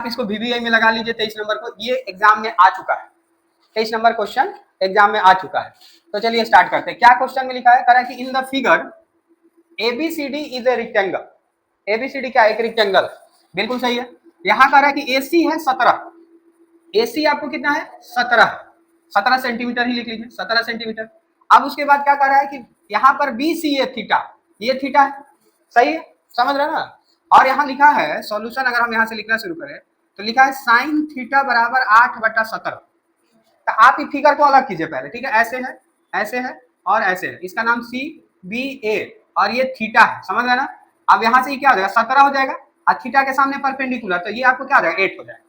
आप इसको VBI में लगा लीजिए 23 नंबर को, ये एग्जाम में आ चुका है, 23 नंबर क्वेश्चन एग्जाम में आ चुका है। तो चलिए स्टार्ट करते हैं। क्या क्वेश्चन में लिखा है, कह रहा है कि in the figure ABCD is a rectangle. ABCD क्या है, एक रेक्टेंगल, बिल्कुल सही है। यहाँ कह रहा है कि AC है 17, AC आपको कितना है 17 सेंटीमीटर ही लिख लीजिए, 17 सेंटीमीटर। अब उसके बाद क्या कह रहा है कि यहाँ पर BC है थीटा, ये थीटा है, सही है, समझ रहे ना। और यहाँ लिखा है सॉल्यूशन, अगर हम यहाँ से लिखना शुरू करें तो लिखा है साइन थीटा बराबर 8/17। तो आप ये फिगर को अलग कीजिए पहले, ठीक है, ऐसे है और ऐसे है, इसका नाम CBA और ये थीटा है, समझ रहे ना। अब यहाँ से ये क्या हो जाएगा 17 हो जाएगा और थीटा के सामने परपेंडिकुलर, तो ये आपको क्या हो जाएगा 8 हो जाएगा।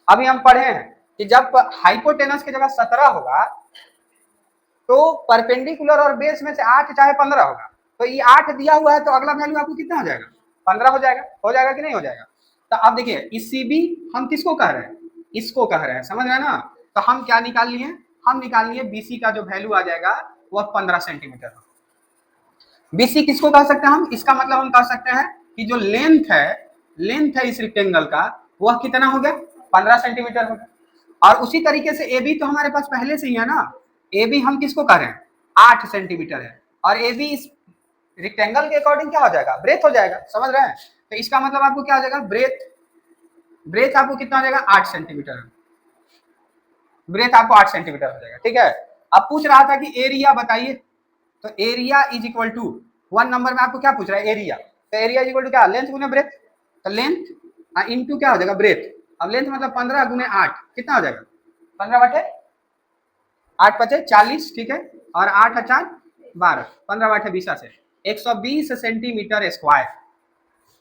अभी हम पढ़े हैं कि जब हाइपोटेनस की जगह 17 होगा तो परपेंडिकुलर और बेस में से 8 चाहे 15 होगा, तो ये 8 दिया हुआ है तो अगला वैल्यू आपको कितना हो जाएगा 15 हो जाएगा कि नहीं हो जाएगा। तो अब देखिए इस CB हम किसको कह रहे हैं, इसको कह रहे हैं, समझ रहे हैं ना। तो हम क्या निकाल लिए, हम निकाल लिए BC का जो वैल्यू आ जाएगा वह 15 सेंटीमीटर। BC किसको कह सकते हैं हम, इसका मतलब हम कह सकते हैं कि जो लेंथ है इस रेक्टेंगल का वह कितना हो गया 15 सेंटीमीटर हो गया। और उसी तरीके से AB तो हमारे पास पहले से ही है ना, AB हम किसको कह रहे हैं 8 सेंटीमीटर है, और AB इस रेक्टेंगल के अकॉर्डिंग क्या हो जाएगा ब्रेथ हो जाएगा, समझ रहे हैं। तो इसका मतलब आपको क्या हो जाएगा ब्रेथ आपको कितना हो जाएगा 8 सेंटीमीटर, ब्रेथ आपको 8 सेंटीमीटर हो जाएगा, ठीक है। अब पूछ रहा था कि एरिया बताइए, तो area is equal to 1 number में आपको क्या पूछ रहा है एरिया, तो एरिया इज इक्वल टू क्या लेंथ गुने ब्रेथ, तो लेंथ इनटू क्या हो जाएगा ब्रेथ। अब लेंथ मतलब 15 गुने 8 कितना हो जाएगा 15/8 ठीक है, और 8 × 4 12, 15/20 से 120 सेंटीमीटर स्क्वायर,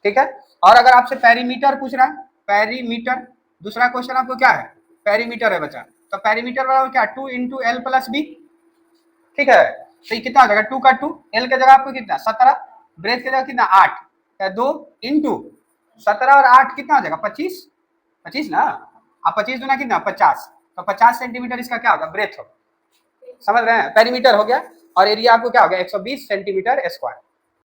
ठीक है। और अगर आपसे पेरीमीटर पूछ रहा है, पेरीमीटर दूसरा क्वेश्चन आपको क्या है पेरीमीटर है बच्चा, तो पेरीमीटर बराबर क्या 2 × L + B, ठीक है। तो ये कितना हो जाएगा 2 का 2, L के जगह आपको कितना 17, ब्रेथ के जगह कितना 8, 2 × 17 और 8 कितना हो जाएगा 25 ना, अब 25 दूना कितना 50, तो 50 सेंटीमीटर इसका क्या होगा ब्रेथ होगा, समझ रहे हैं। पेरीमीटर हो गया और एरिया आपको क्या हो गया 120 सेंटीमीटर स्क्वायर।